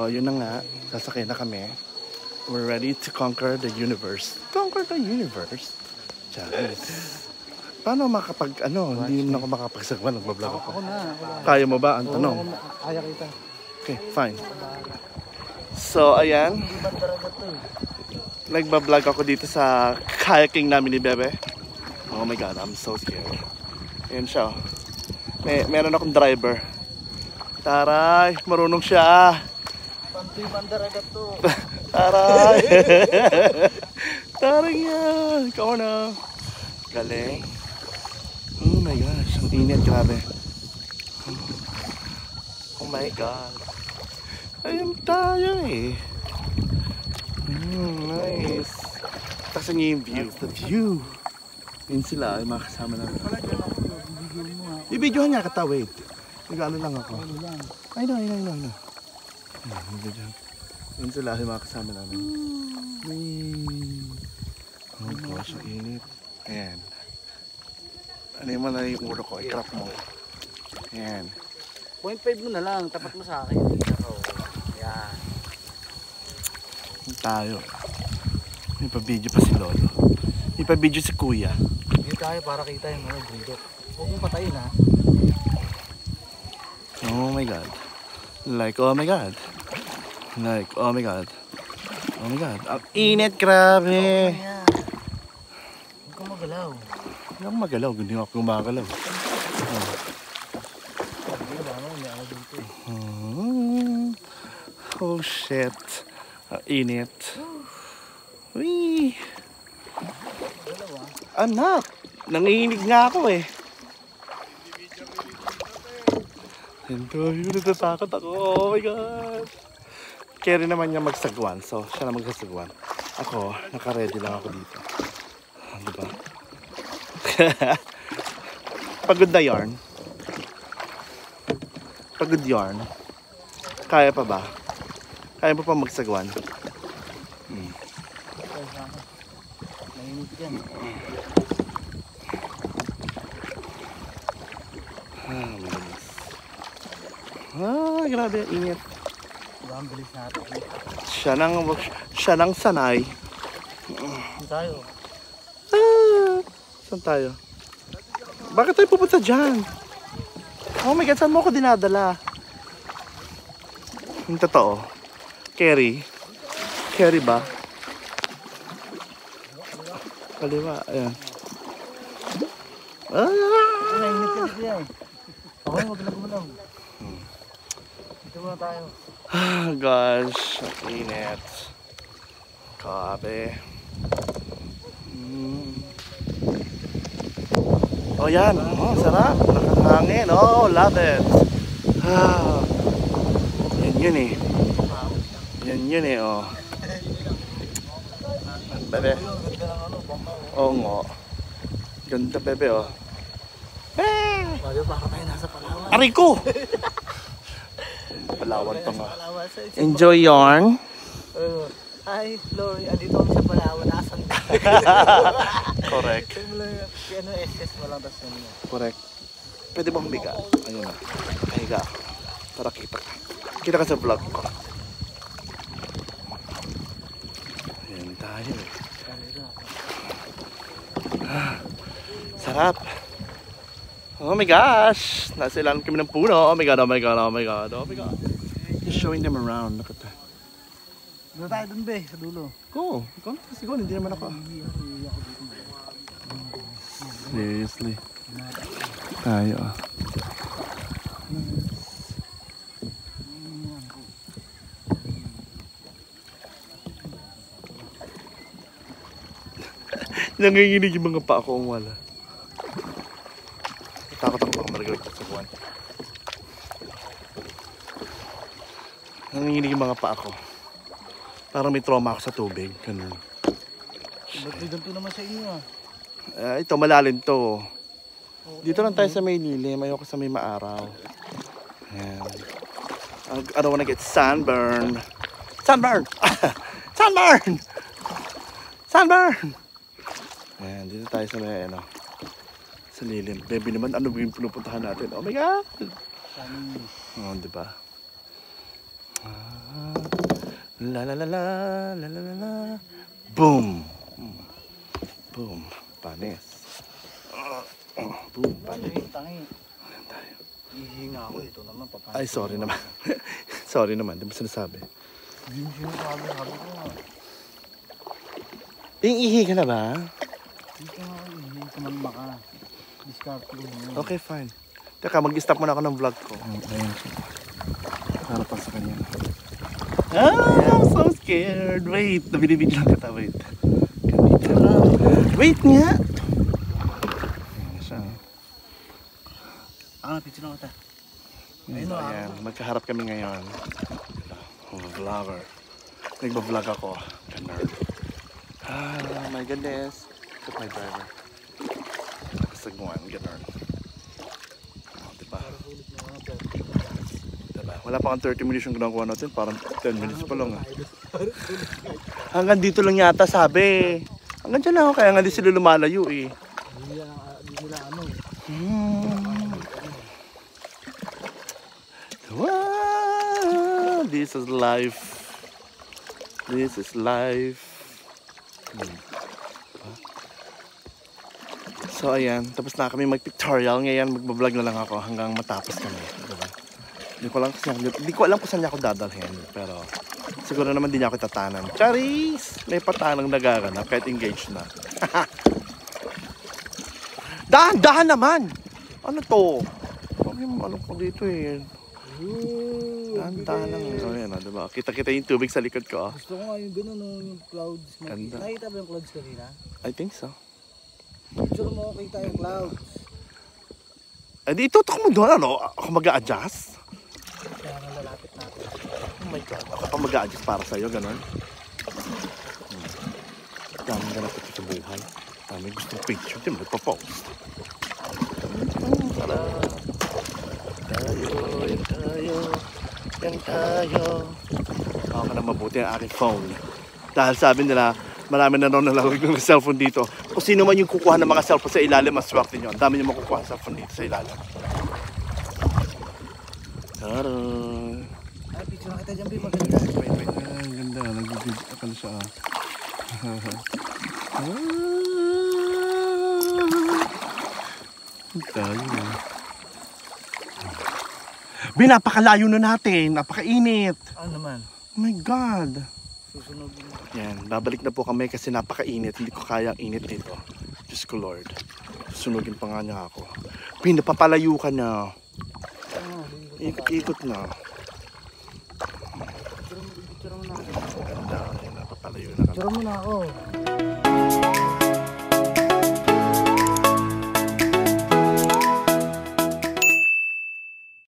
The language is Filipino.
So, yun na nga. Sasakay na kami. We're ready to conquer the universe. Conquer the universe? Charis. Paano hindi na ako makapagsagwan. Nagbablog ako. Ako na. Kaya mo ba? Ang tanong. Kaya kita. Okay, fine. So, ayan. Nagbablog ako dito sa kayaking namin ni Bebe. Oh my God, I'm so scared. Ayan siya. Meron akong driver. Taray, marunong siya. Pantoy bandaragat to. Taray. Taray yan. Ikaw na. Galing. Oh my gosh, ang init, grabe. Oh my God. Ayun tayo eh. Nice. Tapos niyo yung view. The view. Yun sila, ay mga kasama namin. I-videohan niya kita, wait. Nag-ano lang ako. I know. Yun sila, ay mga kasama namin. Oh gosh, ang init. Ayan. Ano yung na yung ulo ko? I-crop mo. Ayan. 0.5 mo na lang, tapat mo sa akin. Ayan. Tayo. May pa-video pa si Lolo. May pa-video si Kuya. Hindi tayo para kita yung mga bundok. Huwag mong patayin ha. Oh my God. Like, oh my God. Like, oh my God. Oh my God. Ang init, grabe. Huwag kang magalaw. Hindi ako magalaw. Hindi ako gumagalaw. Oh shit. Ang init. Uy. Anak. Nanginginig nga ako eh. Ito, natatakot ako. Oh my God. Carry naman niya magsagwan. So, siya na magsasagwan. Ako, naka-ready lang ako dito. Diba? Pagod na yarn. Pagod yarn. Kaya pa ba? Kaya pa magsagwan? Mainit yan. Grabe, init. Ang bilis natin. Siya nang sanay. Saan tayo? Saan tayo? Bakit tayo pupunta dyan? Oh my God, saan mo ako dinadala? Yung totoo. Carry. Carry ba? Kaliwa, ayan. Mainit yan siya eh. Okay, wag na gumalaw. Dito muna tayo. Gosh, ang init. Grabe. Oh yan, oh sarap. Nakakangin, oh love it. Yan eh. Yan eh, oh. Bebe. Oo nga. Ganda bebe, oh. Bago baka tayo nasa Palawan. Aray ko! Palawan pa nga. Enjoy yarn. Hi, Lori. Andito kami sa Palawan. Asan ba? Correct. Ano, SS mo lang tas yun. Correct. Pwede bang humiga? Ayun na. Kahiga ako. Para kita ka. Kita ka sa vlog ko. Ayan tayo eh. Sarap. Oh my gosh! Nasa ilan kami ng puno. Oh my God, oh my God, oh my God, oh my God. Just showing them around. Look at that. Doon tayo dun be, sa dulo. Go! Ikaw siguro, hindi naman ako. Seriously. Tayo ah. Nanginginig yung mga pa ako ang wala. Takot ako baka maragalit sa buwan. Nanginginig yung mga pa ako. Parang may trauma ako sa tubig. Ganun. Ba't may ganito naman sa inyo ah? Ito malalim to. Dito lang tayo sa may lilim. Ayoko sa may maaraw. Ayan. I don't wanna get sunburn. Sunburn! Sunburn! Sunburn! Ayan, dito tayo sa may ano. Sa lilim. Baby naman, ano ba yung pinupuntahan natin? Oh my God! Oh, diba? La la la la la la la la. Boom. Boom. Panis. Boom. Panis. Tangi. Hihinga ako ito naman. Ay, sorry naman. Sorry naman. Di ba sinasabi? Hindi mo sinasabi. Sabi ko nga. Ihi ka na ba? Hindi ka nga hihinga. Kumalma ka. Discard ko yun. Okay, fine. Teka, mag-stop muna ako ng vlog ko. Ayun siya. Harap pa sa kanya. I'm so scared. Wait, nabinibidyo lang kita. Wait. Wait nga. Ayan siya. Picture na kita. Ayun, ayan. Magkaharap kami ngayon. Vlogger. Nagba-vlog ako. Ganun. Ah, my goodness. Look my driver. Kasagmuan. Ganun. Oh, diba? Diba? Wala pa kang 30 minutes yung ginagawa natin. Parang 10 minutes pa lang. Hanggang dito lang yata sabi. Hanggang dyan lang ako. Kaya nga di sila lumalayo eh. Hindi nila ano. Wow, this is life. This is life. So ayan, tapos na kami mag-pictorial. Ngayon mag-vlog na lang ako hanggang matapos kami, diba? Hindi ko alam kung saan niya ako dadalhin, pero siguro naman din niya ako tatanan. Charis! May patanang nagaganap kahit engaged na. Dahan naman! Ano to? Ano ko dito eh. Dahan lang. So yan, diba? Kita-kita yung tubig sa likod ko. Gusto ko nga yung gano'n, no, yung clouds. Ganda. Nakita ba yung clouds kanina? I think so. Picture mo kita yung clouds. Eh di itutok mo doon, ano? Ako mag-a-adjust? Kaya nga lalapit natin. Oh my God. Ako pa mag-a-adjust para sa'yo, gano'n. Daming ganap ito sa buhay. May gustong picture, di mo nagpa-post. Tara. Yan tayo. Baka ka na mabuti ang aking phone. Dahil sabi nila, marami na naman nalalagay ng cellphone dito. Kung sino man yung kukuha ng mga cellphone sa ilalim, mas swerte nyo. Ang dami nyo makukuha ng cellphone dito sa ilalim. Tara. Ay, picture na kita dyan, Bi. Maganda. Wait. Ang ganda. Nag-video ka na siya. Tayo. Napakalayo na natin. Napakainit. Ano naman? Oh my God. Susunod mo. Yan, babalik na po kami kasi napakainit. Hindi ko kaya ang init dito. Diyos ko Lord. Sunugin pa nga niya ako. Pinapapalayo ka na. Ikot-ikot na. Picture mo na ako. Ganda. Napapalayo na kami. Picture mo na ako.